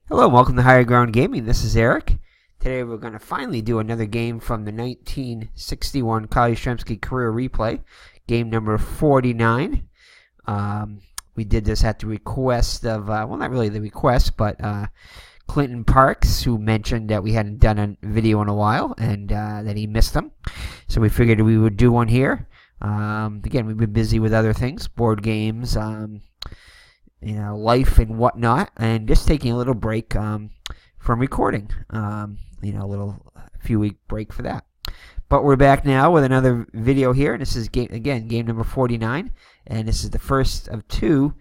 Hello, welcome to Higher Ground Gaming. This is Eric. Today we're going to finally do another game from the 1961 Carl Yastrzemski career replay, game number 49. We did this at the request of, well, not really the request, but Clinton Parks, who mentioned that we hadn't done a video in a while and that he missed them. So we figured we would do one here. Again, we've been busy with other things, board games, life and whatnot, and just taking a little break from recording. A few week break for that. But we're back now with another video here. This is game number 49, and this is the first of two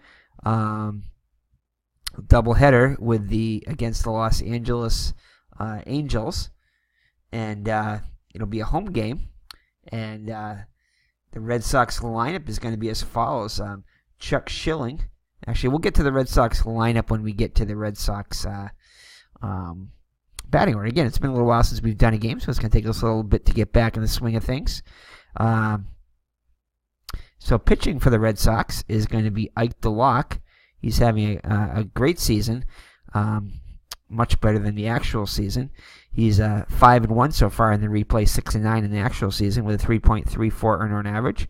doubleheader with against the Los Angeles Angels, and it'll be a home game, and the Red Sox lineup is going to be as follows: Chuck Schilling. Actually, we'll get to the Red Sox lineup when we get to the Red Sox batting order. Again, it's been a little while since we've done a game, so it's going to take us a little bit to get back in the swing of things. So pitching for the Red Sox is going to be Ike DeLocke. He's having a great season, much better than the actual season. He's 5-1 so far in the replay, 6-9 in the actual season with a 3.34 earned run average,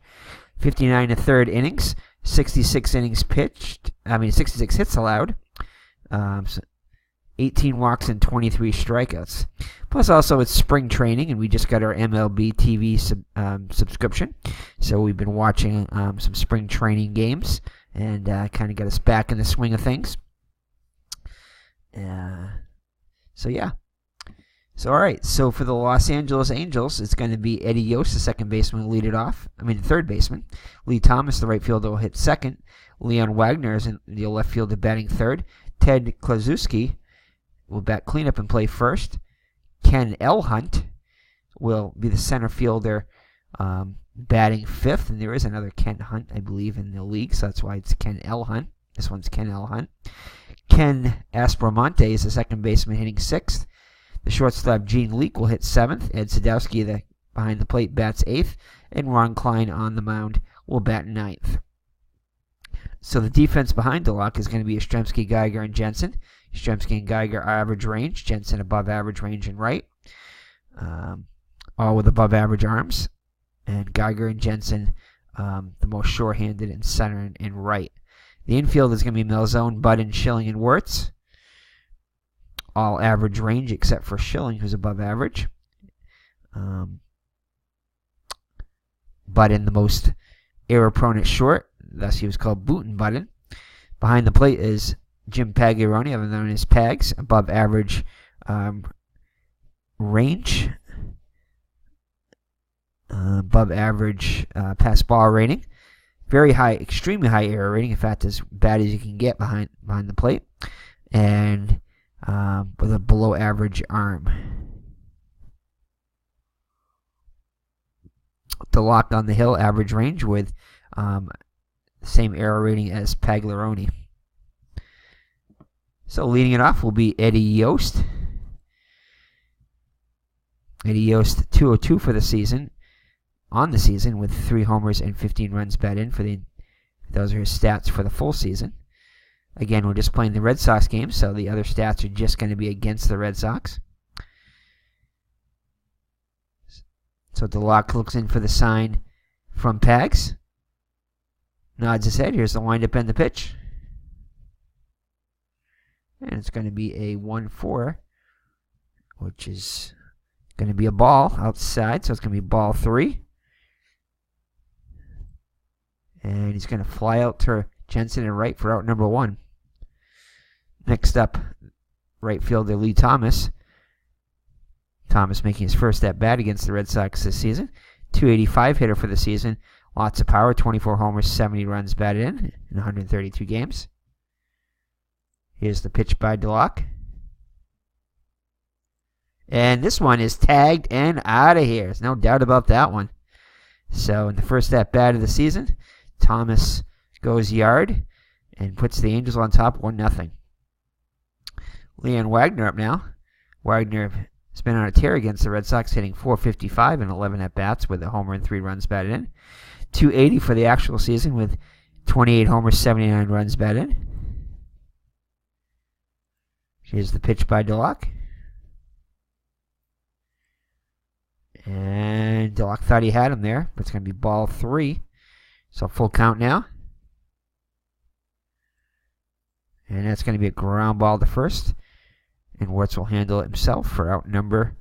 59 1/3 innings. 66 innings pitched. 66 hits allowed. 18 walks and 23 strikeouts. Plus, also it's spring training, and we just got our MLB TV subscription, so we've been watching some spring training games and kind of got us back in the swing of things. So all right. So for the Los Angeles Angels, it's going to be Eddie Yost, the second baseman, will lead it off. The third baseman. Lee Thomas, the right fielder, will hit second. Leon Wagner is in the left fielder, batting third. Ted Klaczewski will bat cleanup and play first. Ken Elhunt will be the center fielder, batting fifth. And there is another Ken Hunt, I believe, in the league, so that's why it's Ken Elhunt. This one's Ken Elhunt. Ken Aspromonte is the second baseman, hitting sixth. The shortstop, Gene Leake, will hit seventh. Ed Sadowski, behind the plate, bats eighth. And Ron Klein on the mound will bat ninth. So the defense behind DeLocke is going to be Yastrzemski, Geiger, and Jensen. Yastrzemski and Geiger are average range. Jensen above average range and right. All with above average arms. And Geiger and Jensen the most sure-handed in center and right. The infield is going to be Malzone, Budden, Schilling, and Wirtz. All average range except for Schilling, who's above average. Budden, the most error-prone at short. Thus, he was called Booten Budden. Behind the plate is Jim Pagliarone, otherwise known as Pags, above average range. Above average pass ball rating. Very high, extremely high error rating. In fact, as bad as you can get behind the plate. And with a below average arm. DeLocke on the hill, average range with the same error rating as Pagliarone. So leading it off will be Eddie Yost. Eddie Yost, 202 for the season. On the season with 3 homers and 15 runs batted in. Those are his stats for the full season. Again, we're just playing the Red Sox game, so the other stats are just going to be against the Red Sox. So DeLocke looks in for the sign from Pags. Nods his head. Here's the windup and the pitch. And it's going to be a 1-4, which is going to be a ball outside, so it's going to be ball 3. And he's going to fly out to Jensen and right for out number 1. Next up, right fielder Lee Thomas. Thomas making his first at bat against the Red Sox this season. 285 hitter for the season. Lots of power, 24 homers, 70 runs batted in 132 games. Here's the pitch by DeLocke. And this one is tagged and out of here. There's no doubt about that one. So in the first at bat of the season, Thomas goes yard and puts the Angels on top 1-0. Leon Wagner up now. Wagner has been on a tear against the Red Sox, hitting .455 in 11 at-bats with a homer and 3 runs batted in. .280 for the actual season with 28 homers, 79 runs batted in. Here's the pitch by DeLocke. And DeLocke thought he had him there, but it's going to be ball 3. So full count now. And that's going to be a ground ball to first. And Wirtz will handle it himself for out number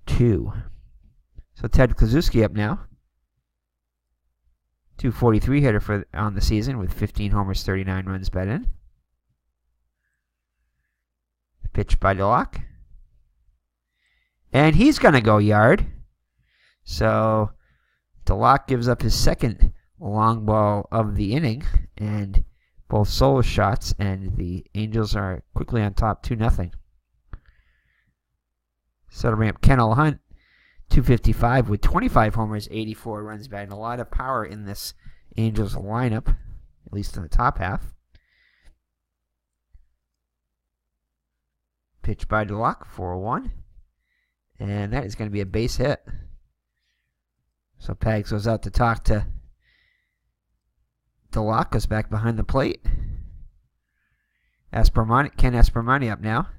2. So Ted Kluszewski up now. 243 hitter on the season with 15 homers, 39 runs batted in. Pitch by DeLocke. And he's going to go yard. So DeLocke gives up his second long ball of the inning. And both solo shots. And the Angels are quickly on top 2-0. So to ramp Kennel Hunt. 255 with 25 homers, 84 runs batted. A lot of power in this Angels lineup, at least in the top half. Pitch by DeLocke, 4-1. And that is going to be a base hit. So Pags goes out to talk to DeLocke, goes back behind the plate. Ken Aspermani up now.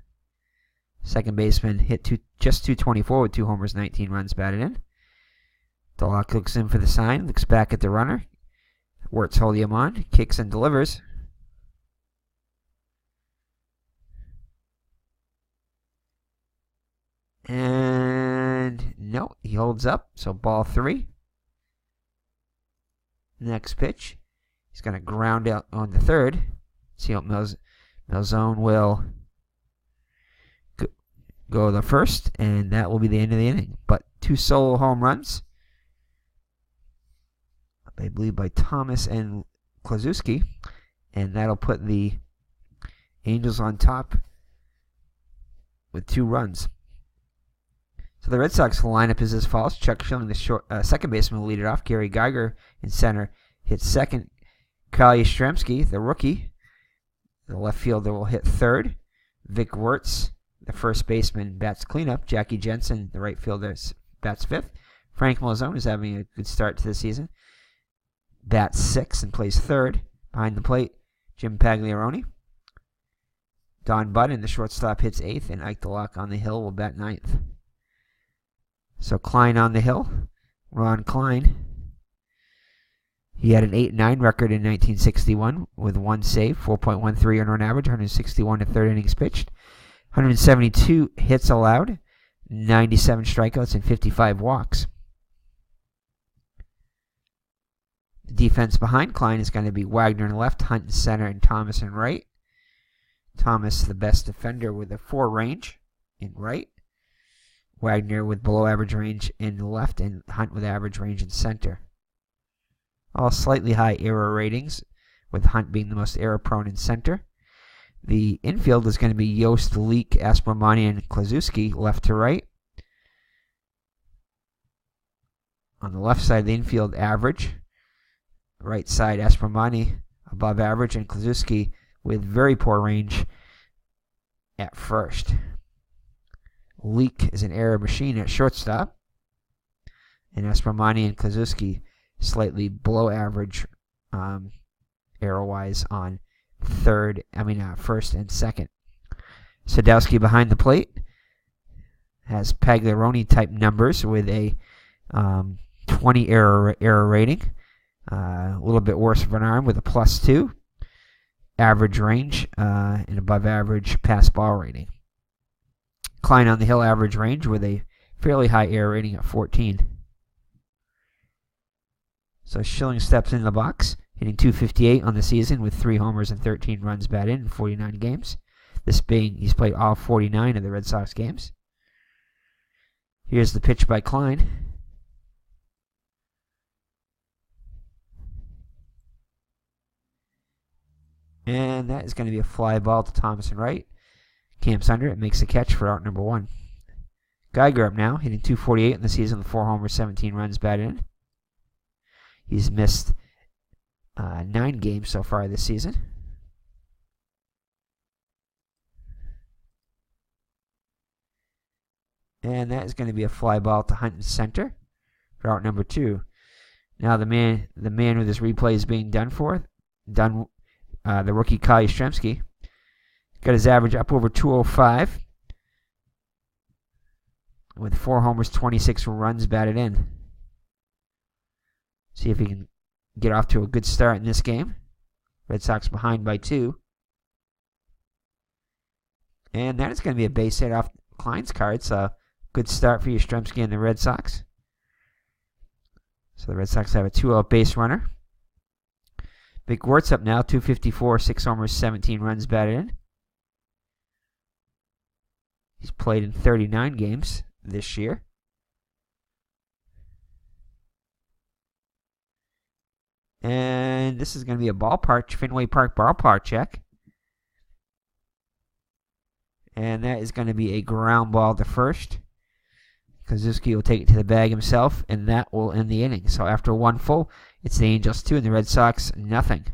Second baseman hit just 224 with 2 homers, 19 runs batted in. DeLocke looks in for the sign, looks back at the runner. Wirtz holding him on, kicks and delivers. And no, he holds up, so ball 3. Next pitch, he's going to ground out on the third. See how Malzone will go the first, and that will be the end of the inning. But 2 solo home runs, I believe, by Thomas and Kluszewski, and that'll put the Angels on top with 2 runs. So the Red Sox lineup is as follows. Chuck Schilling, the second baseman, will lead it off. Gary Geiger in center hits second. Carl Yastrzemski, the rookie, the left fielder, will hit third. Vic Wirtz, the first baseman, bats cleanup. Jackie Jensen, the right fielder, bats fifth. Frank Malzone is having a good start to the season. Bats sixth and plays third. Behind the plate, Jim Pagliarone. Don Budden, the shortstop, hits eighth, and Ike DeLocke on the hill will bat ninth. So Klein on the hill. Ron Klein. He had an 8-9 record in 1961 with 1 save, 4.13 earned run average, 161 to third innings pitched. 172 hits allowed, 97 strikeouts, and 55 walks. The defense behind Klein is going to be Wagner in left, Hunt in center, and Thomas in right. Thomas, the best defender, with a 4 range in right. Wagner with below average range in left, and Hunt with average range in center. All slightly high error ratings, with Hunt being the most error prone in center. The infield is going to be Yost, Leak, Aspermani, and Kluszewski, left to right. On the left side of the infield, average. Right side, Aspermani, above average, and Kluszewski with very poor range at first. Leak is an error machine at shortstop. And Aspermani and Kluszewski slightly below average error-wise on first and second. Sadowski behind the plate has Pagliarone type numbers with a 20 error rating. A little bit worse of an arm with a +2. Average range and above average pass ball rating. Klein on the hill, average range with a fairly high error rating at 14. So Schilling steps into the box, hitting .258 on the season with 3 homers and 13 runs batted in 49 games. This being, he's played all 49 of the Red Sox games. Here's the pitch by Klein. And that is going to be a fly ball to Thomas and right. Camps under it, makes a catch for out number 1. Geiger up now, hitting .248 in the season with 4 homers, 17 runs batted in. He's missed 9 games so far this season. And that is going to be a fly ball to Hunt in center for out number 2. Now the man who this replay is being done for, the rookie Carl Yastrzemski. Got his average up over 205 with 4 homers, 26 runs batted in. See if he can get off to a good start in this game. Red Sox behind by 2. And that is going to be a base hit off Klein's card, so good start for Yastrzemski and the Red Sox. So the Red Sox have a 2-out base runner. Big Wart's up now, 254, 6 homers, 17 runs batted in. He's played in 39 games this year. And this is going to be a ballpark, Fenway Park ballpark check. And that is going to be a ground ball to first. Kozuski will take it to the bag himself, and that will end the inning. So after 1 full, it's the Angels 2 and the Red Sox nothing.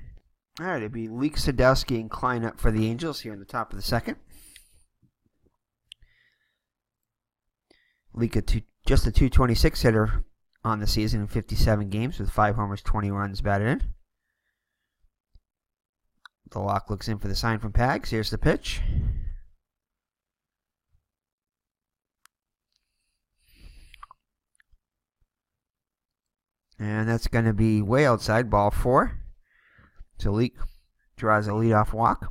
All right, it'll be Leak, Sadowski, and Klein up for the Angels here in the top of the second. Leak just a 226 hitter on the season in 57 games with 5 homers, 20 runs batted in. The lock looks in for the sign from Pags. Here's the pitch. And that's going to be way outside, ball 4. So Leak draws a leadoff walk.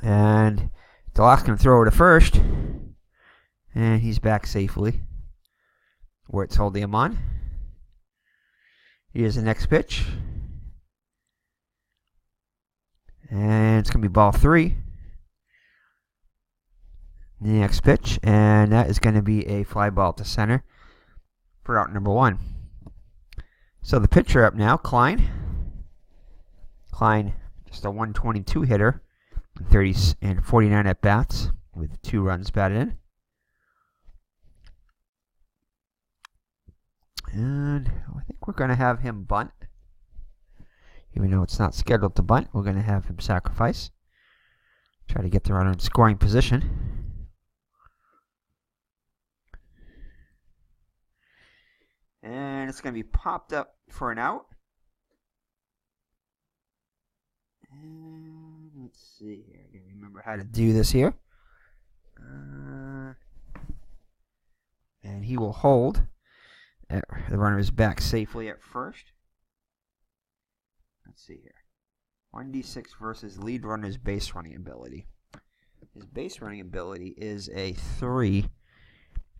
And DeLock's going to throw it to first. And he's back safely. Wert's holding him on. Here's the next pitch. And it's going to be ball 3. The next pitch. And that is going to be a fly ball to center for out number 1. So the pitcher up now, Klein. Klein, just a 122 hitter, 30 and 49 at bats with 2 runs batted in. And I think we're going to have him bunt. Even though it's not scheduled to bunt, we're going to have him sacrifice. Try to get the runner in scoring position. And it's going to be popped up for an out. And let's see here. I got to remember how to do this here. And he will hold. The runner is back safely at first. Let's see here. 1d6 versus lead runner's base running ability. His base running ability is a 3,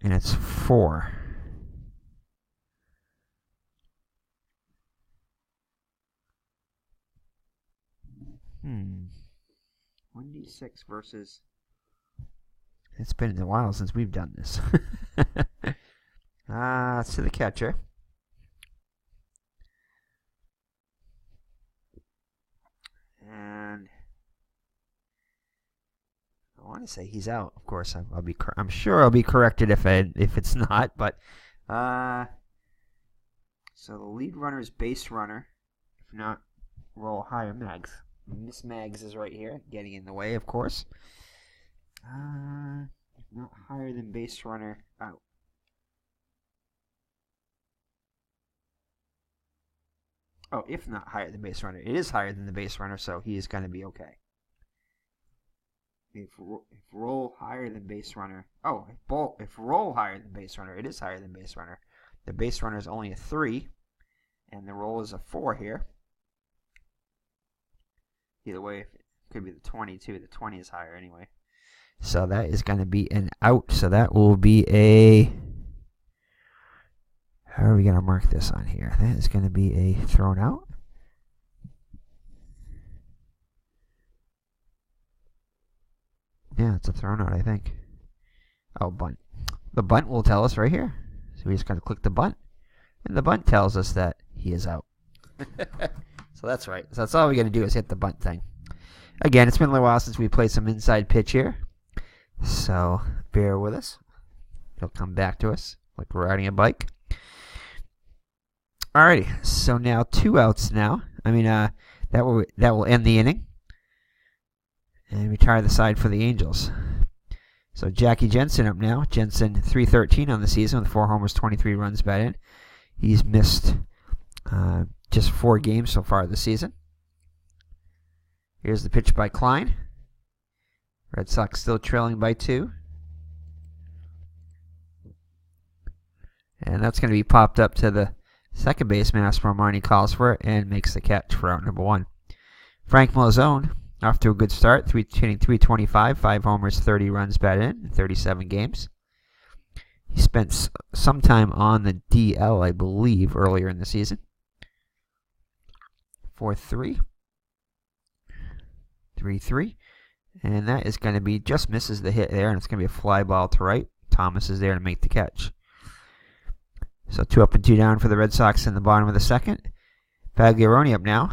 and it's 4. 1d6 versus... It's been a while since we've done this. To the catcher. And I want to say he's out. Of course, I'm sure I'll be corrected if it's not. But so the lead runner is base runner. If not, roll higher. Mags. Miss Mags is right here, getting in the way, of course. If not higher than base runner, out. Oh, if not higher than base runner. It is higher than the base runner, so he is going to be okay. If roll higher than base runner. Oh, if roll higher than base runner, it is higher than base runner. The base runner is only a 3, and the roll is a 4 here. Either way, it could be the 22. The 20 is higher anyway. So that is going to be an out. So that will be a... How are we going to mark this on here? That is going to be a thrown out. Yeah, it's a thrown out, I think. Oh, bunt. The bunt will tell us right here. So we just got to click the bunt. And the bunt tells us that he is out. So that's right. So that's all we got to do is hit the bunt thing. Again, it's been a little while since we played some inside pitch here. So bear with us. He'll come back to us like we're riding a bike. Alrighty, so now 2 outs now. That will end the inning. And retire the side for the Angels. So Jackie Jensen up now. Jensen 313 on the season with 4 homers, 23 runs batted in. He's missed just 4 games so far this season. Here's the pitch by Klein. Red Sox still trailing by 2. And that's going to be popped up to the second baseman. Aspromani calls for it and makes the catch for out number 1. Frank Malzone, off to a good start, hitting .325, 5 homers, 30 runs batted in 37 games. He spent some time on the DL, I believe, earlier in the season. 4-3. 3-3. And that is going to be, just misses the hit there, and it's going to be a fly ball to right. Thomas is there to make the catch. So 2 up and 2 down for the Red Sox in the bottom of the second. Pagliarone up now.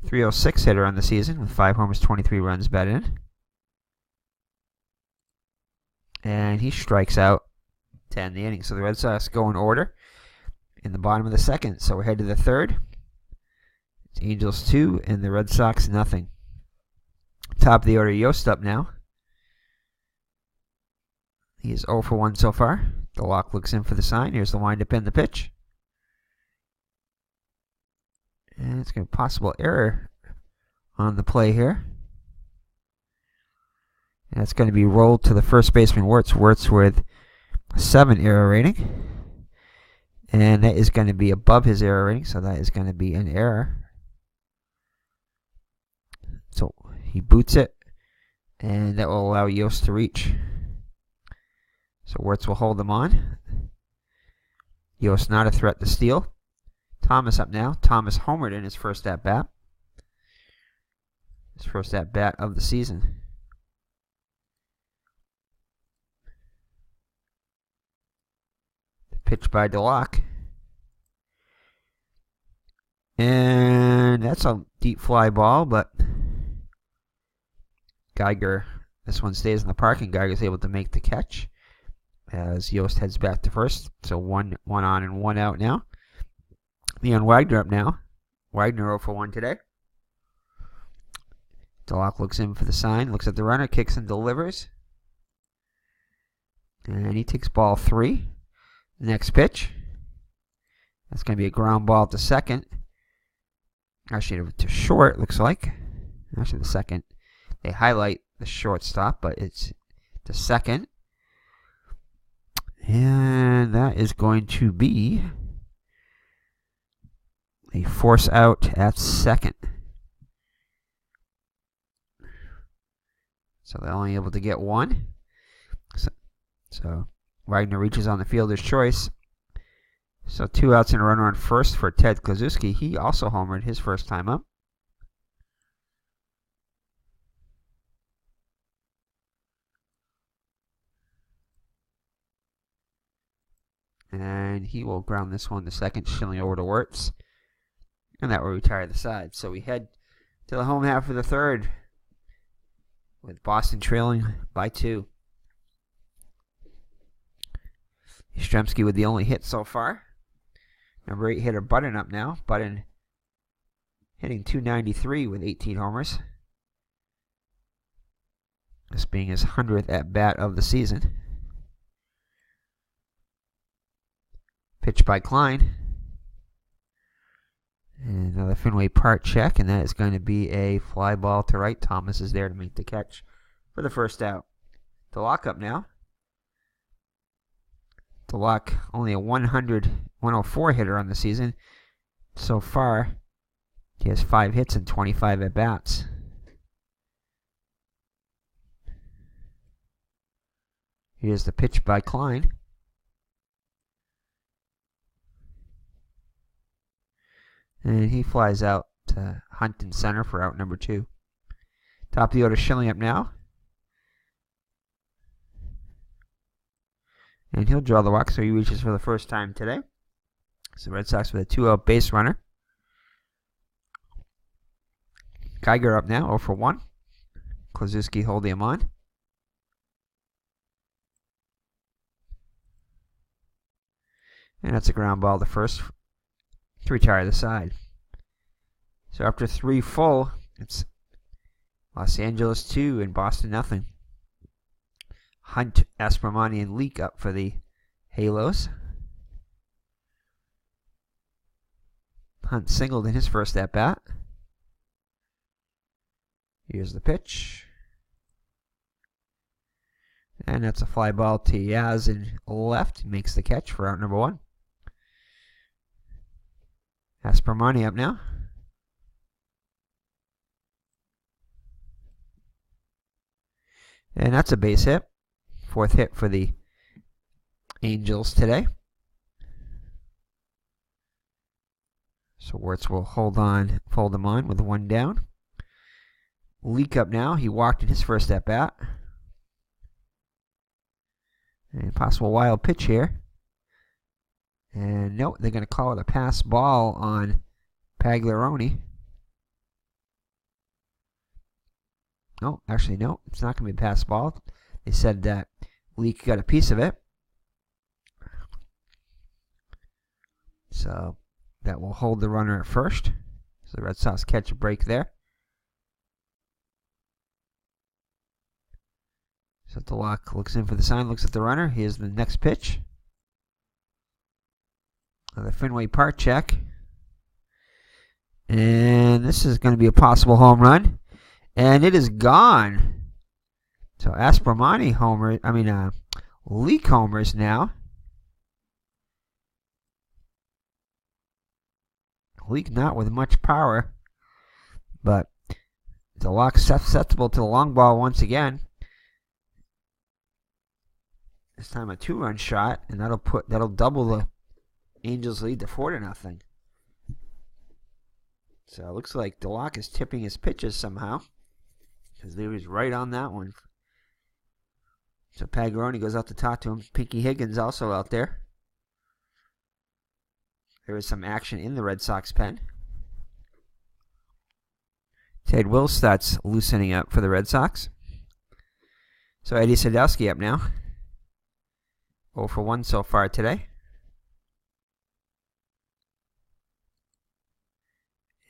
.306 hitter on the season with 5 homers, 23 runs batted in. And he strikes out to end the inning. So the Red Sox go in order in the bottom of the second. So we're headed to the third. It's Angels 2 and the Red Sox nothing. Top of the order, Yost up now. He is 0 for 1 so far. The lock looks in for the sign. Here's the windup and the pitch. And it's going to be a possible error on the play here. And it's going to be rolled to the first baseman, Wirtz. Wirtz with a 7 error rating. And that is going to be above his error rating, so that is going to be an error. So he boots it, and that will allow Yost to reach. So Wirtz will hold them on. Yost not a threat to steal. Thomas up now. Thomas homered in his first at-bat. His first at-bat of the season. Pitch by DeLocke. And that's a deep fly ball, but Geiger, this one stays in the park, and Geiger's able to make the catch as Yost heads back to first. So one on and 1 out now. Leon Wagner up now. Wagner 0 for 1 today. DeLocke looks in for the sign, looks at the runner, kicks and delivers. And he takes ball 3. Next pitch. That's going to be a ground ball to second. Actually, to short, looks like. Actually, the second. They highlight the shortstop, but it's to second. And that is going to be a force out at second. So they're only able to get 1. So Wagner reaches on the fielder's choice. So 2 outs and a runner on first for Ted Kluszewski. He also homered his first time up. And he will ground this one to second, shilling over to Wirtz. And that will retire the side. So we head to the home half of the third, with Boston trailing by 2. Yastrzemski with the only hit so far. Number 8 hitter Button up now. Button hitting .293 with 18 homers. This being his 100th at-bat of the season. Pitch by Klein. And another Fenway Park check, and that is going to be a fly ball to right. Thomas is there to make the catch for the first out. DeLocke up now. DeLocke only a 104 hitter on the season. So far, he has 5 hits and 25 at-bats. Here's the pitch by Klein. And he flies out to Hunt in center for out number 2. Top of the order, Schilling up now. And he'll draw the walk, so he reaches for the first time today. So Red Sox with a 2-out base runner. Geiger up now, 0 for 1. Kluszewski holding him on. And that's a ground ball to first to retire the side. So after 3 full, it's Los Angeles 2 and Boston nothing. Hunt, Aspromani, and Leak up for the Halos. Hunt singled in his first at-bat. Here's the pitch. And that's a fly ball to YAZ in left. Makes the catch for out number 1. Aspermani up now. And that's a base hit. 4th hit for the Angels today. So Wirtz will fold him on with 1 down. Leak up now. He walked in his first at bat. And possible wild pitch here. And no, they're going to call it a pass ball on Pagliarone. No, actually, no, it's not going to be a pass ball. They said that Leak got a piece of it. So that will hold the runner at first. So the Red Sox catch a break there. So DeLocke looks in for the sign, looks at the runner. Here's the next pitch. The Fenway Park check. And this is going to be a possible home run. And it is gone. So Aspermani Leak homers now. Leak not with much power. But DeLocke susceptible to the long ball once again. This time a 2-run shot, and that'll double the Angels lead to 4-0. So it looks like DeLocke is tipping his pitches somehow, because he was right on that one. So Pagliarone goes out to talk to him. Pinky Higgins also out there. There is some action in the Red Sox pen. Ted Wills starts loosening up for the Red Sox. So Eddie Sadowski up now. 0 for 1 so far today.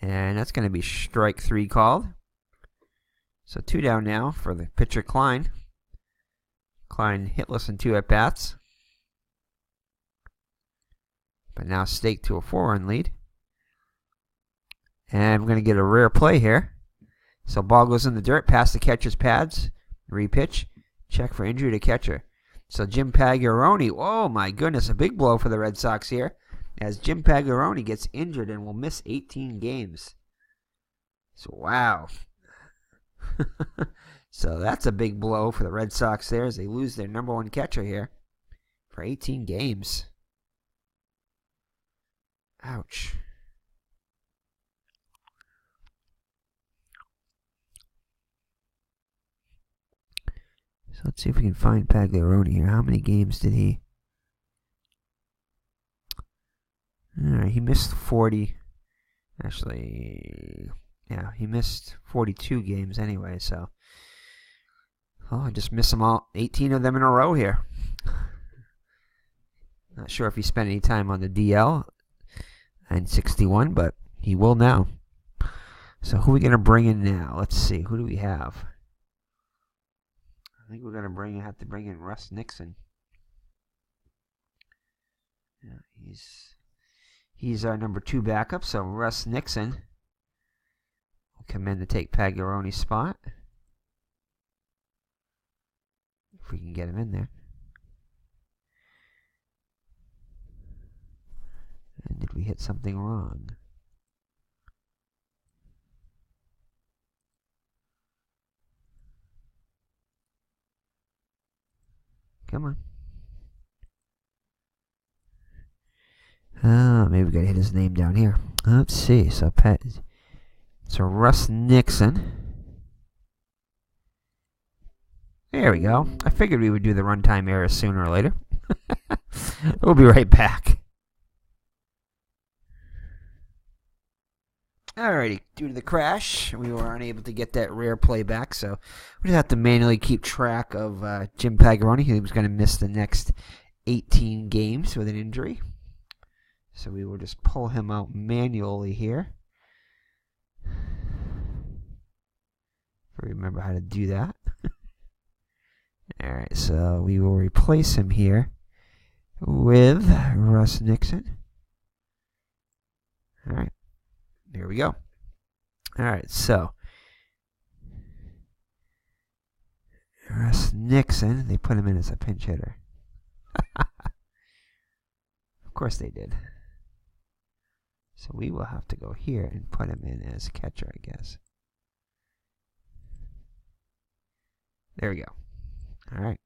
And that's going to be strike 3 called. So 2 down now for the pitcher Klein. Klein hitless in 2 at-bats. But now staked to a 4-run lead. And we're going to get a rare play here. So ball goes in the dirt past the catcher's pads. Repitch. Check for injury to catcher. So Jim Pagliarone, oh my goodness, a big blow for the Red Sox here. As Jim Pagliarone gets injured and will miss 18 games. So wow. So that's a big blow for the Red Sox there as they lose their number 1 catcher here for 18 games. Ouch. So let's see if we can find Pagliarone here. How many games did he? Alright, he missed 40. Actually, yeah, he missed 42 games anyway, so. Oh, I just missed them all. 18 of them in a row here. Not sure if he spent any time on the DL and 61, but he will now. So who are we going to bring in now? Let's see. Who do we have? I think we're going to have to bring in Russ Nixon. Yeah, he's our number 2 backup, so Russ Nixon will come in to take Pagliarone's spot. If we can get him in there. And did we hit something wrong? Come on. Maybe we gotta hit his name down here. Let's see. So Russ Nixon. There we go. I figured we would do the runtime error sooner or later. We'll be right back. Alrighty, due to the crash, we were unable to get that rare play back, so we just have to manually keep track of Jim Pagliarone. He was going to miss the next 18 games with an injury. So we will just pull him out manually here. If I remember how to do that. Alright, so we will replace him here with Russ Nixon. Alright. There we go. Alright, so. Russ Nixon, they put him in as a pinch hitter. Of course they did. So we will have to go here and put him in as catcher, I guess. There we go. All right.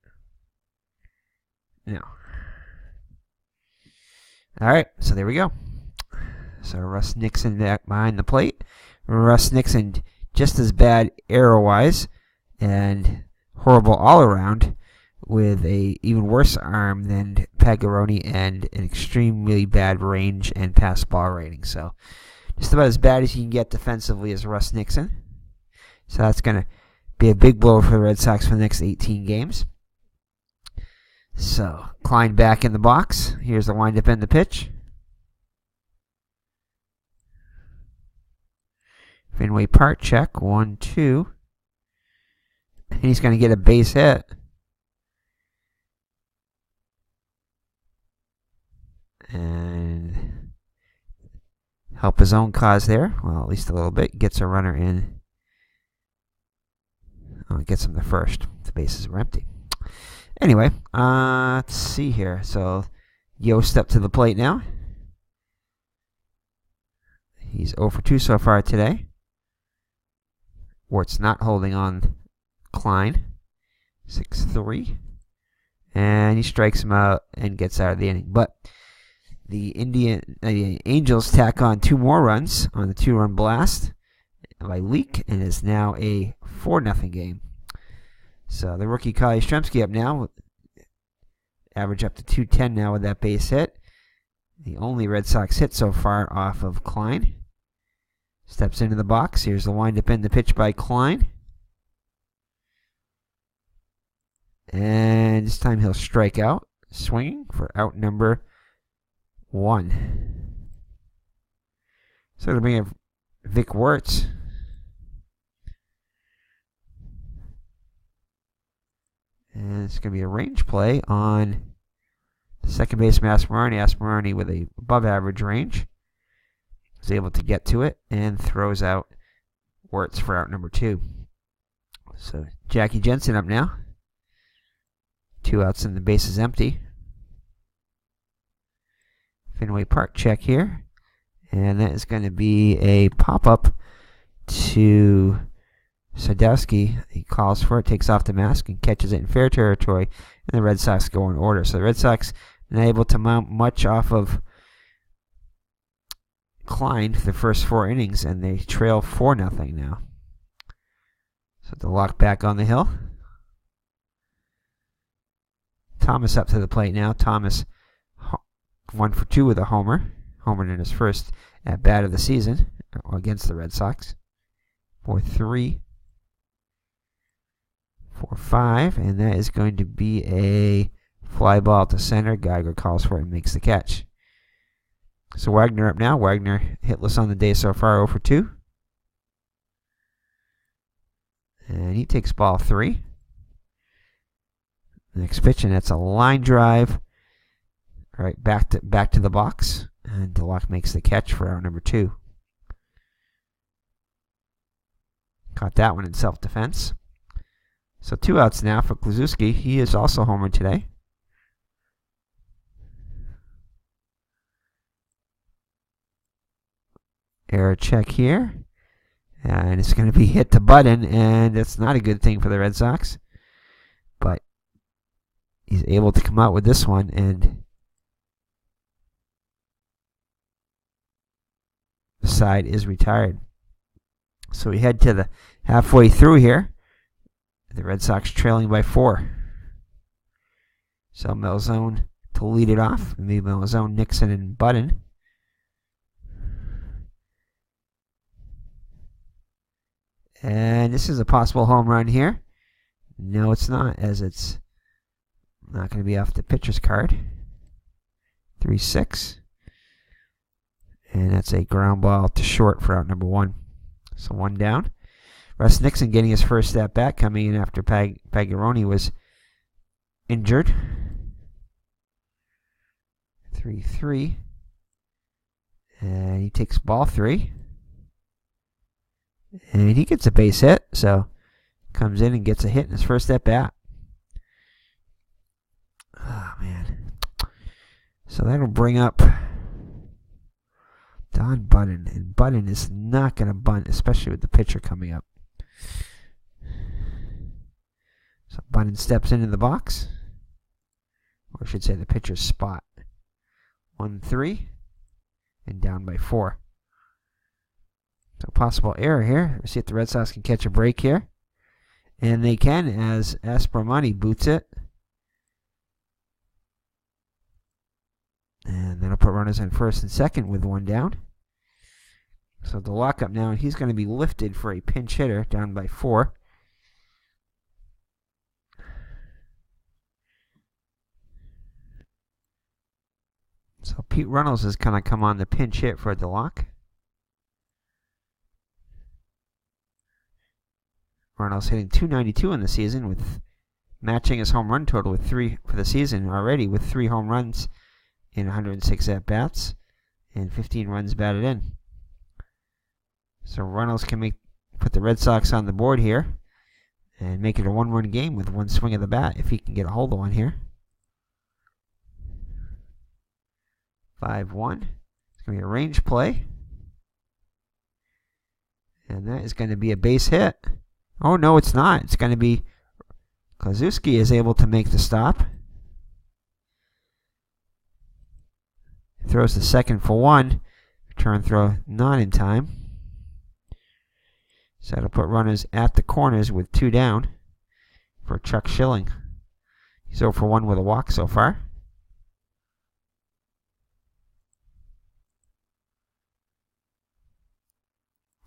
Now. All right, so there we go. So Russ Nixon back behind the plate. Russ Nixon just as bad arrow-wise and horrible all-around with a even worse arm than Pagaroni and an extremely bad range and pass ball rating. So just about as bad as you can get defensively as Russ Nixon. So that's going to be a big blow for the Red Sox for the next 18 games. So, Klein back in the box. Here's the windup and the pitch. Fenway Park check. 1-2. And he's going to get a base hit. And help his own cause there. Well, at least a little bit. Gets a runner in. Oh, it gets him the first. The bases were empty. Anyway, let's see here. So, Yost up to the plate now. He's 0 for 2 so far today. Wart's not holding on Klein. 6-3. And he strikes him out and gets out of the inning. But the Angels tack on 2 more runs on the 2-run blast by Leak, and is now a 4-0 game. So the rookie Carl Yastrzemski up now, average up to 210 now with that base hit. The only Red Sox hit so far off of Klein. Steps into the box. Here's the windup and the pitch by Klein. And this time he'll strike out, swinging for out number 1. So to bring in Vic Wertz. And it's going to be a range play on the second baseman Asmarani. Asmarani with a above average range is able to get to it and throws out Wertz for out number 2. So Jackie Jensen up now. 2 outs and the base is empty. Fenway Park check here. And that is going to be a pop-up to Sadowski. He calls for it, takes off the mask, and catches it in fair territory. And the Red Sox go in order. So the Red Sox not able to mount much off of Klein for the first 4 innings, and they trail 4-0 now. So the lock back on the hill. Thomas up to the plate now. Thomas 1 for 2 with a homer. Homered in his first at bat of the season against the Red Sox. 4-3. 4-5, and that is going to be a fly ball to center. Geiger calls for it and makes the catch. So Wagner up now. Wagner hitless on the day so far, 0 for 2. And he takes ball 3. Next pitch, and that's a line drive. Right back to the box, and DeLocke makes the catch for out number 2. Caught that one in self-defense. So 2 outs now for Kluszewski. He is also homered today. Error check here. And it's going to be hit to Budden, and it's not a good thing for the Red Sox. But he's able to come out with this one, and the side is retired. So we head to the halfway through here. The Red Sox trailing by 4. So Malzone to lead it off. Maybe Malzone, Nixon, and Budden. And this is a possible home run here. No, it's not, as it's not going to be off the pitcher's card. 3-6. And that's a ground ball to short for out number 1. So 1 down. Russ Nixon getting his first at bat, coming in after Pagaroni was injured. 3-3. And he takes ball 3. And he gets a base hit, so comes in and gets a hit in his first at bat. Oh, man. So that'll bring up Don Budden. And Budden is not going to bunt, especially with the pitcher coming up. So Budden steps into the box. Or I should say the pitcher's spot. 1-3. And down by 4. So possible error here. We'll see if the Red Sox can catch a break here. And they can, as Aspromani boots it. And that'll put runners in first and second with 1 down. So the lockup now, and he's going to be lifted for a pinch hitter down by 4. So Pete Runnels is going to come on the pinch hit for DeLocke. Runnels hitting .292 in the season, with matching his home run total with 3 for the season already, with 3 home runs in 106 at-bats and 15 runs batted in. So Runnels can put the Red Sox on the board here and make it a 1-run game with 1 swing of the bat if he can get a hold of one here. 5-1. It's going to be a range play. And that is going to be a base hit. Oh, no, it's not. It's going to be Klaczewski is able to make the stop. Throws the second for 1. Return throw not in time. So that'll put runners at the corners with 2 down for Chuck Schilling. He's 0 for 1 with a walk so far.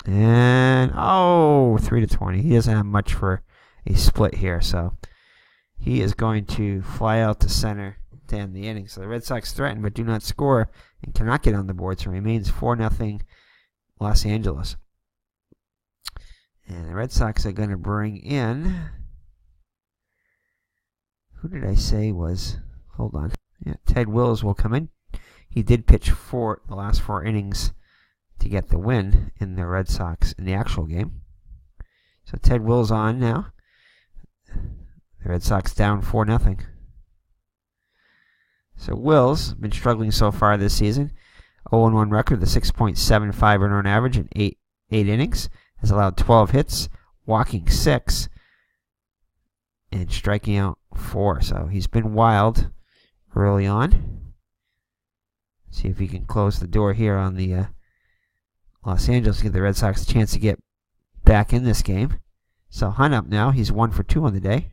And, 3-20. He doesn't have much for a split here, so he is going to fly out to center to end the inning. So the Red Sox threaten but do not score and cannot get on the board, so it remains 4-0 Los Angeles. And the Red Sox are going to bring in, who did I say was, hold on. Yeah, Ted Wills will come in. He did pitch the last 4 innings to get the win in the Red Sox in the actual game. So Ted Wills on now. The Red Sox down 4-0. So Wills been struggling so far this season. 0-1 record, the 6.75 earned average in 8 innings. Has allowed 12 hits, walking 6, and striking out 4. So he's been wild early on. See if he can close the door here on the Los Angeles, give the Red Sox a chance to get back in this game. So Hunt up now. He's 1 for 2 on the day.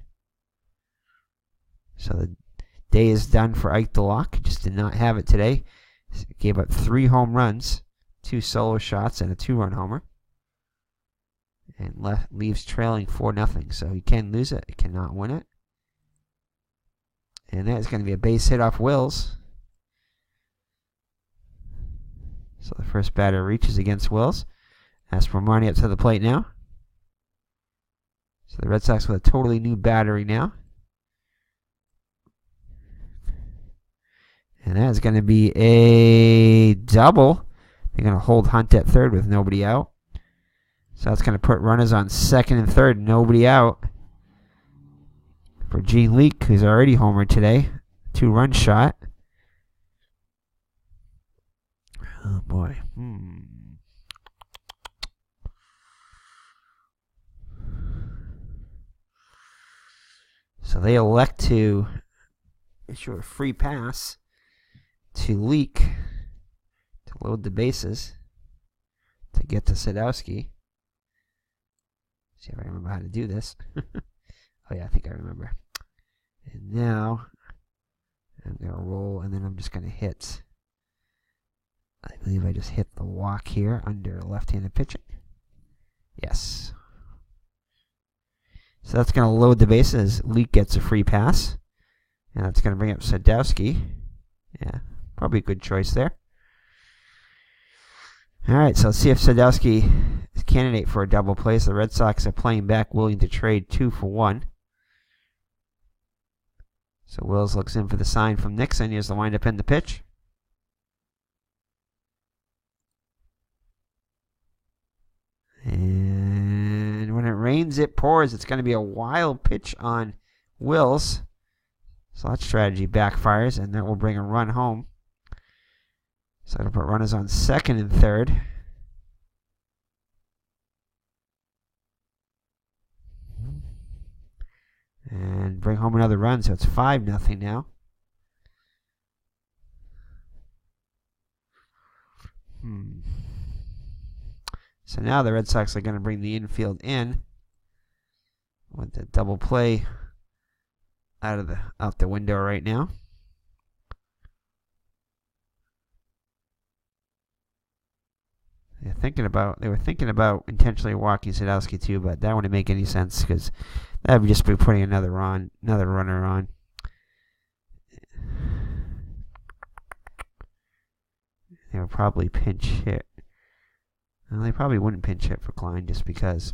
So the day is done for Ike DeLocke. Just did not have it today. Gave up 3 home runs, 2 solo shots, and a 2-run homer. And leaves trailing 4-0. So he can lose it. He cannot win it. And that is going to be a base hit off Wills. So the first batter reaches against Wills. Aspromani up to the plate now. So the Red Sox with a totally new battery now. And that is going to be a double. They're going to hold Hunt at third with nobody out. So that's going to put runners on second and third, nobody out. For Gene Leake, who's already homered today. 2-run shot. Oh boy. So they elect to issue a free pass to Leake to load the bases to get to Sadowski. See if I remember how to do this. Oh yeah, I think I remember. And now I'm going to roll, and then I'm just going to hit. I believe I just hit the walk here under left-handed pitching. Yes. So that's going to load the bases. Leake gets a free pass. And that's going to bring up Sadowski. Yeah, probably a good choice there. All right, so let's see if Sadowski is a candidate for a double play. So the Red Sox are playing back, willing to trade 2 for 1. So Wills looks in for the sign from Nixon. Here's the windup and the pitch. And when it rains, it pours. It's going to be a wild pitch on Wills. So that strategy backfires, and that will bring a run home. So it'll put runners on second and third. And bring home another run, so it's 5-0 now. So now the Red Sox are going to bring the infield in with the double play out the window right now. They were thinking about intentionally walking Sadowski too, but that wouldn't make any sense because that would just be putting another runner on. They would probably pinch hit. Well, they probably wouldn't pinch hit for Klein just because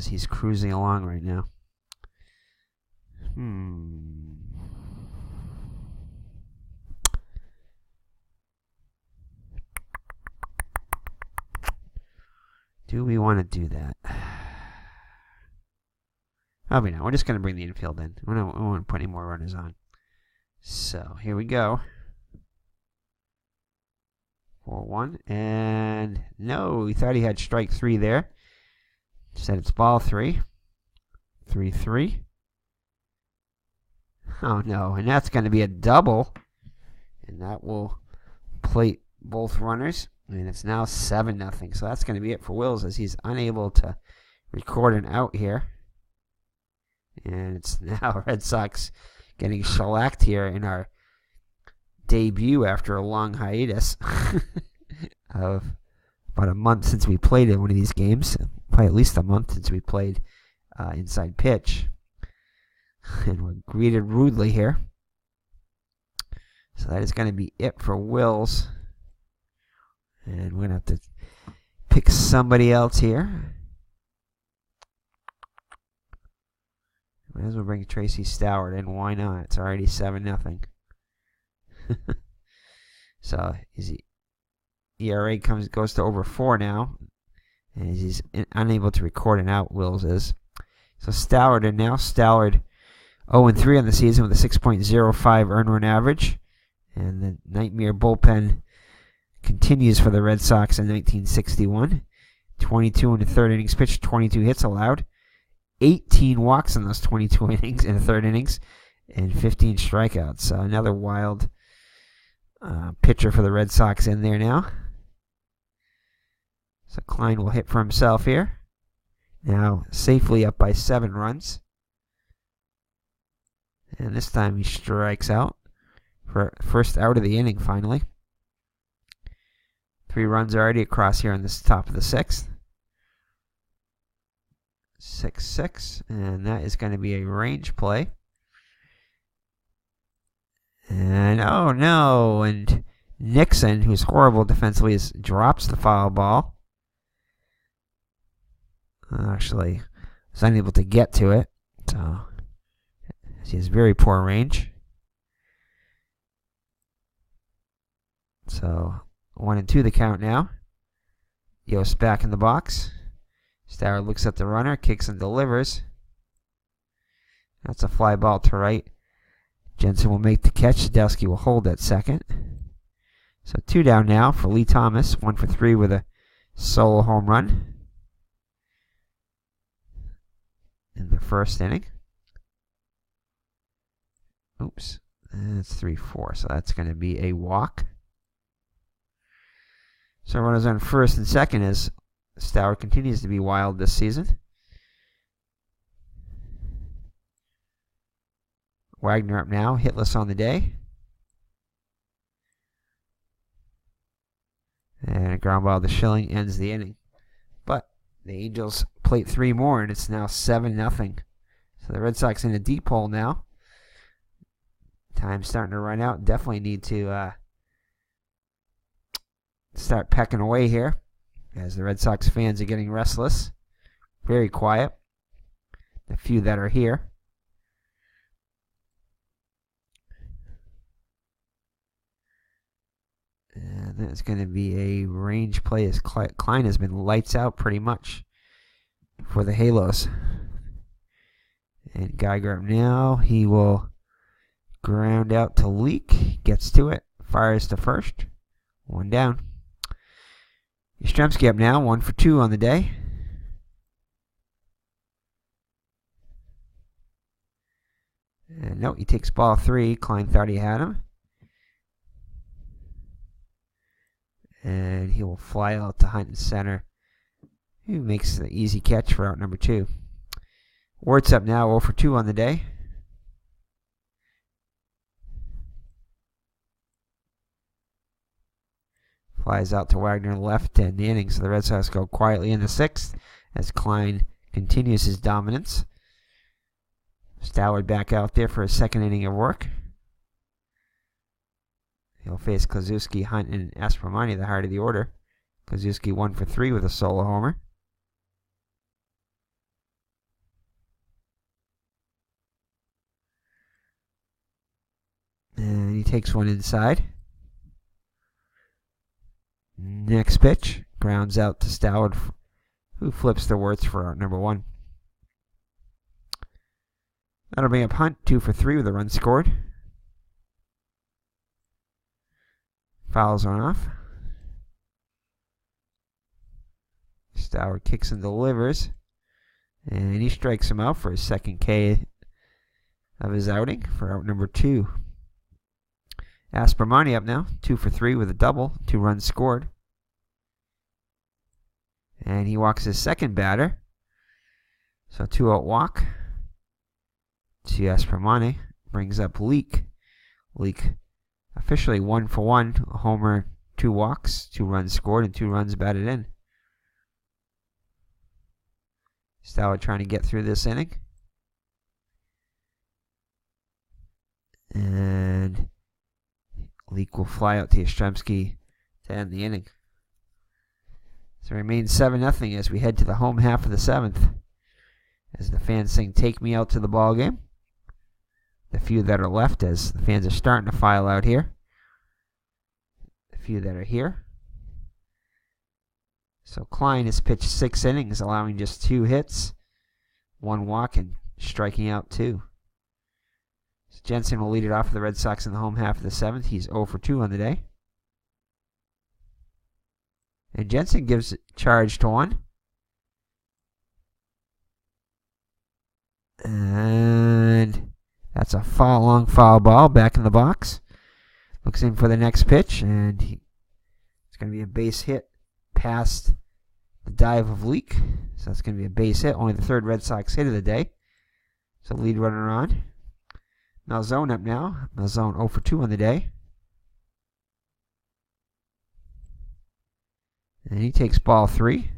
he's cruising along right now. Do we want to do that? Probably not. We're just going to bring the infield in. We don't want to put any more runners on. So here we go. 4-1. And no, he thought he had strike 3 there. Said it's ball 3. 3-3. Oh no, and that's going to be a double. And that will plate both runners. And it's now 7-0. So that's going to be it for Wills as he's unable to record an out here. And it's now Red Sox getting shellacked here in our debut after a long hiatus of about a month since we played in one of these games. Probably at least a month since we played inside pitch. And we're greeted rudely here. So that is going to be it for Wills. And we're going to have to pick somebody else here. Might as well bring Tracy Stoward in. Why not? It's already 7-0. So his ERA goes to over 4 now. And he's unable to record an out, Wills is. So Stoward, and now Stoward 0-3 on the season with a 6.05 earned run average. And the nightmare bullpen continues for the Red Sox in 1961. 22 in the third innings pitched, 22 hits allowed. 18 walks in those 22 innings in the third innings, and 15 strikeouts. So another wild pitcher for the Red Sox in there now. So Klein will hit for himself here. Now safely up by 7 runs. And this time he strikes out for first out of the inning finally. 3 runs already across here on this top of the 6th. 6-6, and that is going to be a range play. And oh no, and Nixon, who's horrible defensively, drops the foul ball. Actually, was unable to get to it, so he has very poor range. So 1-2 the count now. Yost back in the box. Stoward looks at the runner, kicks and delivers. That's a fly ball to right. Jensen will make the catch. Sadowski will hold at second. So 2 down now for Lee Thomas. 1 for 3 with a solo home run in the first inning. Oops. That's 3-4. So that's going to be a walk. So runners on first and second as Stoward continues to be wild this season. Wagner up now, hitless on the day. And a ground ball to Schilling ends the inning. But the Angels plate 3 more, and it's now 7-0. So the Red Sox in a deep hole now. Time's starting to run out. Definitely need to start pecking away here, as the Red Sox fans are getting restless. Very quiet. The few that are here. And And that's going to be a range play as Klein has been lights out pretty much for the Halos. And Geiger up now. He will ground out to Leak. Gets to it. Fires to first. 1 down. Yastrzemski up now. 1 for 2 on the day. And no, he takes ball 3. Klein thought he had him. And he will fly out to Hunt in center. He makes the easy catch for out number 2. Wertz up now, 0 for 2 on the day. Flies out to Wagner left, and the innings of the Red Sox go quietly in the 6th as Klein continues his dominance. Stallard back out there for a second inning of work. He'll face Kluszewski, Hunt, and Aspromani, the heart of the order. Kluszewski 1 for 3 with a solo homer. And he takes one inside. Next pitch, grounds out to Stallard, who flips the Wertz for out number 1. That'll bring up Hunt, 2 for 3 with a run scored. Fouls one off. Stallard kicks and delivers. And he strikes him out for his second K of his outing for out number 2. Aspromani up now, 2 for 3 with a double, 2 runs scored. And he walks his second batter. So 2-out walk to Aspromani. Brings up Leak. Leak officially 1 for 1. A homer, 2 walks, 2 runs scored, and 2 runs batted in. Stallard trying to get through this inning. And Leak will fly out to Yastrzemski to end the inning. So it remains 7-0 as we head to the home half of the 7th. As the fans sing, "Take me out to the ball game." The few that are left, as the fans are starting to file out here. The few that are here. So Klein has pitched 6 innings, allowing just 2 hits, 1 walk, and striking out 2. So Jensen will lead it off for the Red Sox in the home half of the 7th. He's 0 for 2 on the day. And Jensen gives charge to 1. And that's a long foul ball back in the box. Looks in for the next pitch, and it's going to be a base hit past the dive of Leak. So that's going to be a base hit, only the 3rd Red Sox hit of the day. So lead runner on. Malzone up now. Malzone 0 for 2 on the day. And he takes ball 3.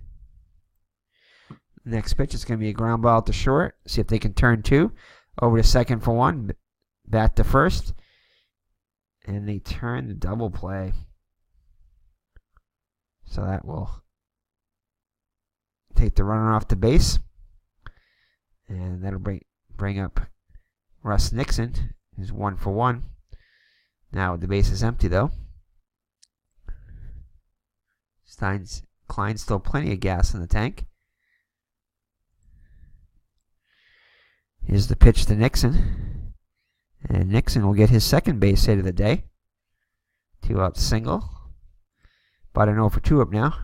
Next pitch is going to be a ground ball to short. See if they can turn 2. Over to second for 1. Bat to first. And they turn the double play. So that will take the runner off the base. And that'll bring up Russ Nixon, who's 1 for 1. Now the base is empty though. Klein still plenty of gas in the tank. Here's the pitch to Nixon. And Nixon will get his second base hit of the day. 2-out single. But an 0 for 2 up now.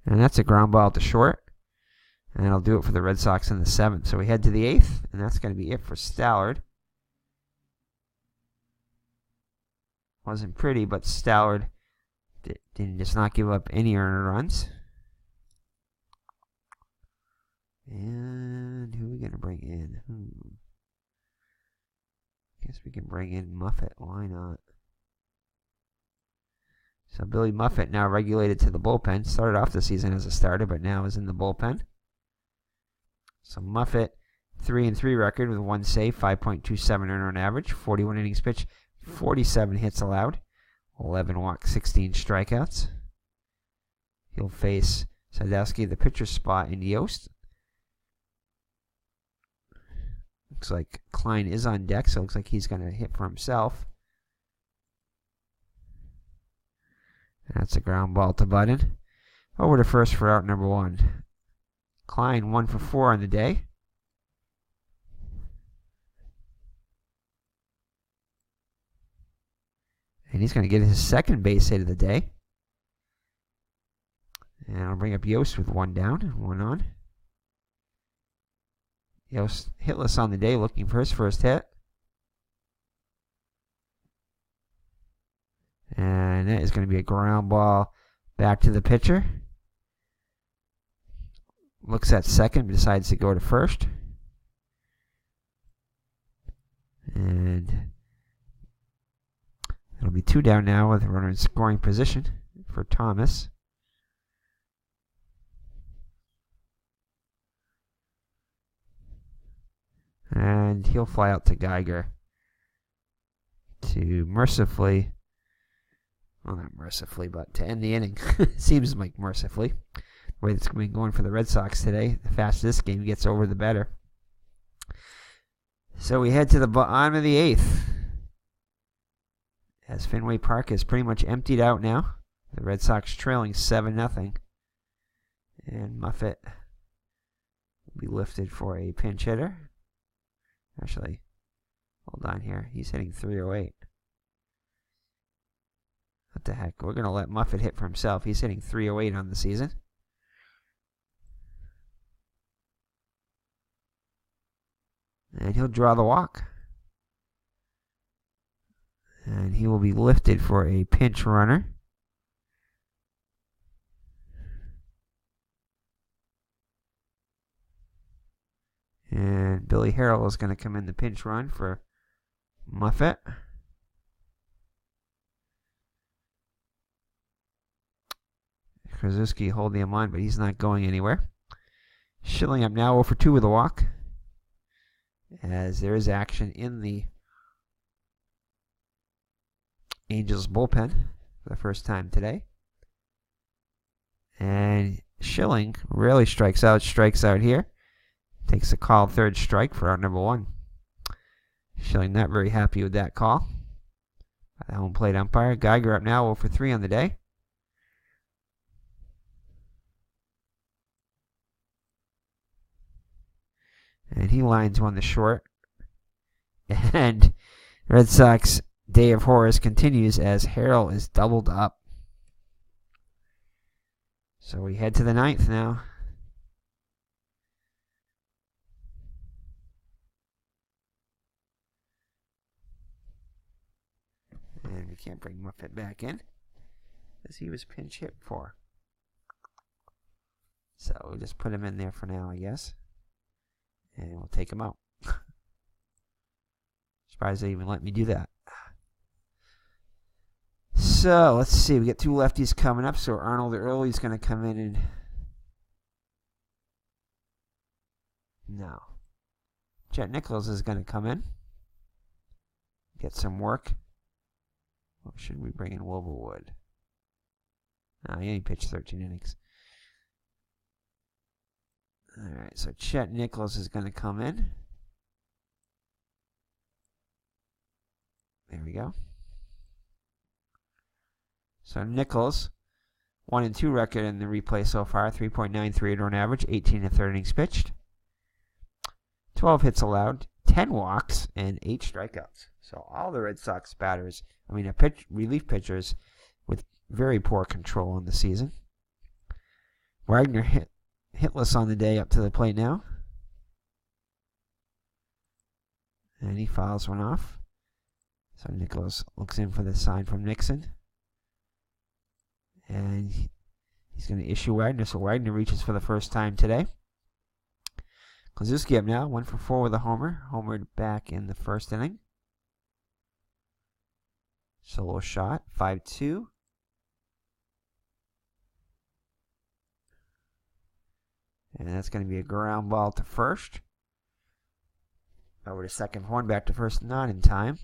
And that's a ground ball to short. And that'll do it for the Red Sox in the 7th. So we head to the 8th, and that's going to be it for Stallard. Wasn't pretty, but Stallard did just not give up any earned runs. And who are we going to bring in? Guess we can bring in Muffet. Why not? So Billy Muffet now regulated to the bullpen. Started off the season as a starter, but now is in the bullpen. So Muffet, 3-3 record with 1 save, 5.27 earned average, 41 innings pitched, 47 hits allowed, 11 walks, 16 strikeouts. He'll face Sadowski, the pitcher's spot, in Yost. Looks like Klein is on deck, so it looks like he's going to hit for himself. That's a ground ball to Budden. Over to first for out number 1. Klein 1 for 4 on the day. And he's going to get his second base hit of the day. And I'll bring up Yost with 1 down and 1 on. Yost hitless on the day, looking for his first hit. And that is going to be a ground ball back to the pitcher. Looks at second, but decides to go to first. And it'll be 2 down now with a runner in scoring position for Thomas. And he'll fly out to Geiger to mercifully, well, not mercifully, but to end the inning. Seems like mercifully. The way it's been going for the Red Sox today, the faster this game gets over, the better. So we head to the bottom of the 8th. As Fenway Park is pretty much emptied out now. The Red Sox trailing 7-0. And Muffet will be lifted for a pinch hitter. Actually, hold on here. He's hitting 308. What the heck? We're going to let Muffet hit for himself. He's hitting 308 on the season. And he'll draw the walk. And he will be lifted for a pinch runner. And Billy Harrell is going to come in the pinch run for Muffet. Krasuski holding him on, but he's not going anywhere. Schilling up now 0 for 2 with a walk. As there is action in the Angels bullpen for the first time today. And Schilling rarely strikes out here. Takes a call, 3rd strike for out number 1. Schilling not very happy with that call by the home plate umpire. Geiger up now 0 for 3 on the day. And he lines one to short. And Red Sox day of horrors continues as Harrell is doubled up. So we head to the 9th now. And we can't bring Muffet back in because he was pinch hit for. So we'll just put him in there for now, I guess. And we'll take him out. Surprised they even let me do that. So let's see. We got 2 lefties coming up. So Arnold Early's going to come in and. No. Chet Nichols is going to come in. Get some work. Or should we bring in Wilberwood? No, he only pitched 13 innings. Alright, so Chet Nichols is going to come in. There we go. So Nichols, 1-2 record in the replay so far, 3.93 earned average, 18 1/3 innings pitched, 12 hits allowed, 10 walks, and 8 strikeouts. So all the Red Sox batters, relief pitchers with very poor control in the season. Wagner hitless on the day up to the plate now. And he fouls one off. So Nichols looks in for the sign from Nixon. And he's going to issue Wagner. So Wagner reaches for the first time today. Klazuski up now, 1 for 4 with a homer. Homered back in the first inning. Solo shot, 5-2. And that's going to be a ground ball to first. Over to second, one back to first, not in time.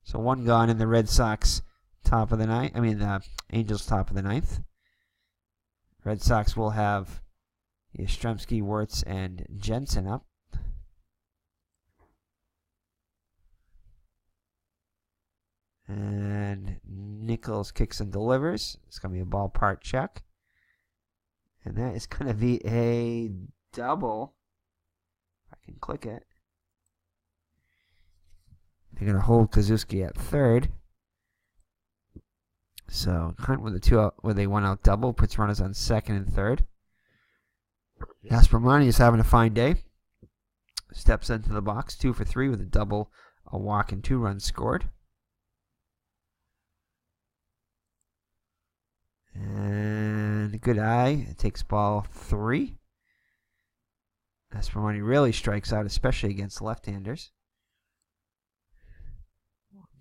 So 1 gone in the Red Sox top of the ninth. The Angels top of the 9th. Red Sox will have Yastrzemski, Wirtz, and Jensen up. And Nichols kicks and delivers. It's going to be a ballpark check. And that is going to be a double. If I can click it. They're going to hold Kozuski at third. So Hunt with a 2 out, with a 1 out double puts runners on second and third. Aspermani is having a fine day. Steps into the box 2 for 3 with a double, a walk, and 2 runs scored. And good eye. It takes ball 3. Aspermani really strikes out, especially against left-handers.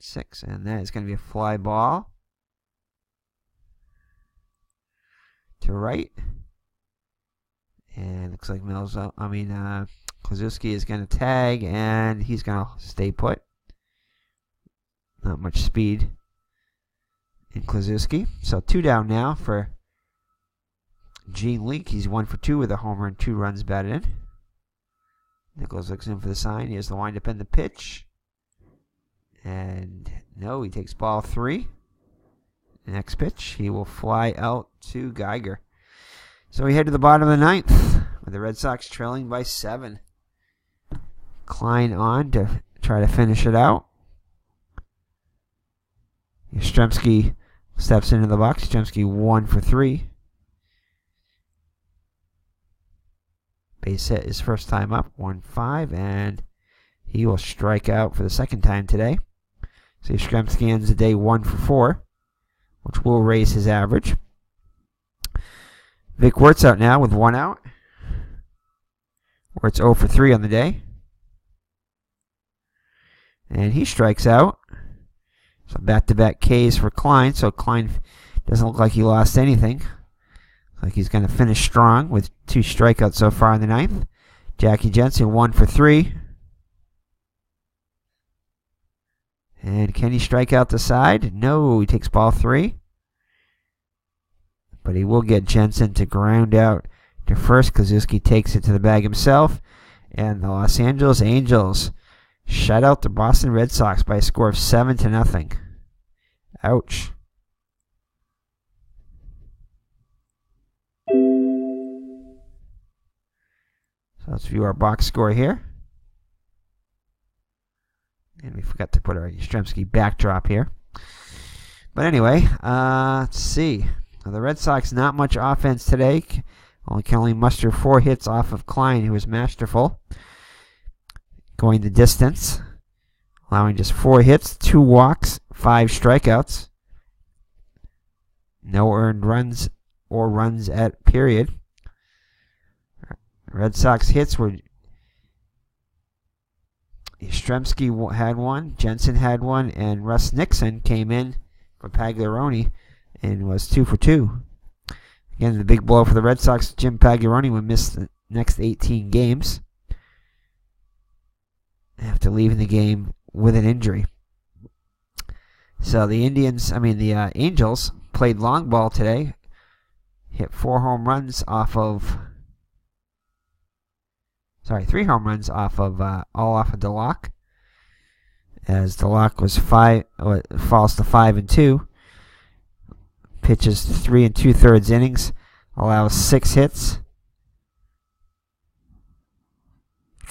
6, and that is going to be a fly ball to right. And looks like Kozuski is going to tag, and he's going to stay put. Not much speed in Kozuski. So 2 down now for Gene Leake. He's 1 for 2 with a homer and 2 runs batted in. Nichols looks in for the sign. Here's the windup and the pitch. And no, he takes ball 3. Next pitch, he will fly out to Geiger. So we head to the bottom of the 9th with the Red Sox trailing by 7. Klein on to try to finish it out. Yastrzemski steps into the box. Yastrzemski 1 for 3. Base hit his first time up, 1-5, and he will strike out for the second time today. So Yastrzemski ends the day 1 for 4, which will raise his average. Vic Wirtz out now with 1 out. Wirtz 0 for 3 on the day. And he strikes out. So back-to-back Ks for Klein. So Klein doesn't look like he lost anything. Looks like he's going to finish strong with 2 strikeouts so far in the 9th. Jackie Jensen 1 for 3. And can he strike out the side? No, he takes ball 3. But he will get Jensen to ground out to first. Kozuski takes it to the bag himself. And the Los Angeles Angels shut out the Boston Red Sox by a score of 7-0. Ouch. So let's view our box score here. And we forgot to put our Yastrzemski backdrop here. But anyway, let's see. Now the Red Sox, not much offense today. Can only muster 4 hits off of Klein, who was masterful. Going the distance. Allowing just 4 hits, 2 walks, 5 strikeouts. No earned runs or runs at period. Red Sox hits were Yastrzemski had 1, Jensen had 1, and Russ Nixon came in for Pagliarone and was 2 for 2. Again, the big blow for the Red Sox. Jim Pagliarone will miss the next 18 games after leaving the game with an injury. So the Angels played long ball today. Hit 3 home runs off of all off of DeLocke. As DeLocke was falls to 5-2. Pitches 3 2/3 innings. Allows 6 hits.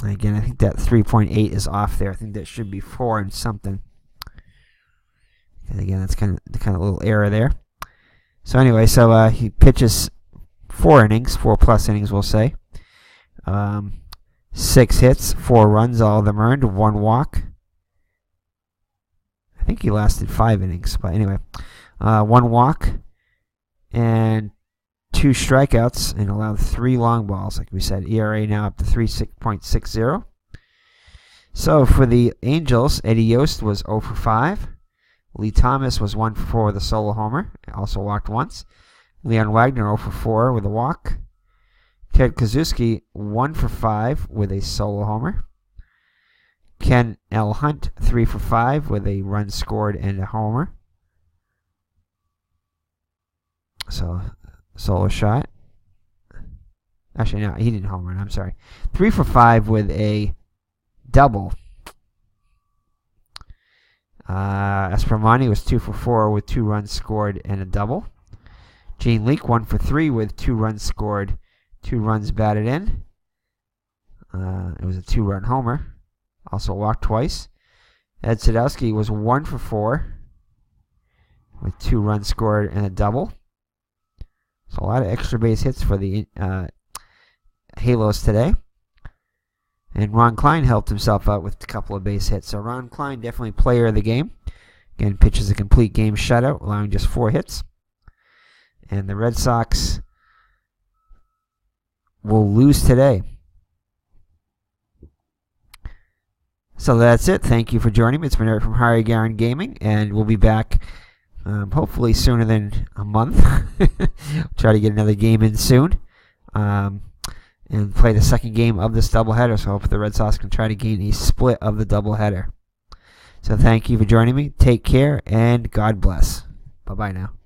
And again, I think that 3.8 is off there. I think that should be 4 and something. And again, that's kind of a little error there. So anyway, he pitches 4 innings, 4+ innings, we'll say. 6 hits, 4 runs, all of them earned, 1 walk. I think he lasted 5 innings, but anyway. 1 walk and 2 strikeouts, and allowed 3 long balls, like we said. ERA now up to 3.60. So for the Angels, Eddie Yost was 0 for 5. Lee Thomas was 1 for 4 with a solo homer. Also walked once. Leon Wagner 0 for 4 with a walk. Ted Kozuski 1 for 5 with a solo homer. Ken L. Hunt 3 for 5 with a run scored and a homer. So solo shot. Actually, no, he didn't home run. I'm sorry. 3 for 5 with a double. Espremani was 2 for 4 with 2 runs scored and a double. Gene Leake 1 for 3 with 2 runs scored, 2 runs batted in. It was a 2-run homer. Also walked twice. Ed Sadowski was 1 for 4 with 2 runs scored and a double. So a lot of extra base hits for the Halos today. And Ron Klein helped himself out with a couple of base hits. So Ron Klein definitely player of the game. Again, pitches a complete game shutout, allowing just 4 hits. And the Red Sox will lose today. So that's it. Thank you for joining me. It's been Eric from Harry Garin Gaming, and we'll be back hopefully sooner than a month. Try to get another game in soon. And play the second game of this doubleheader. So I hope the Red Sox can try to gain a split of the doubleheader. So thank you for joining me. Take care, and God bless. Bye-bye now.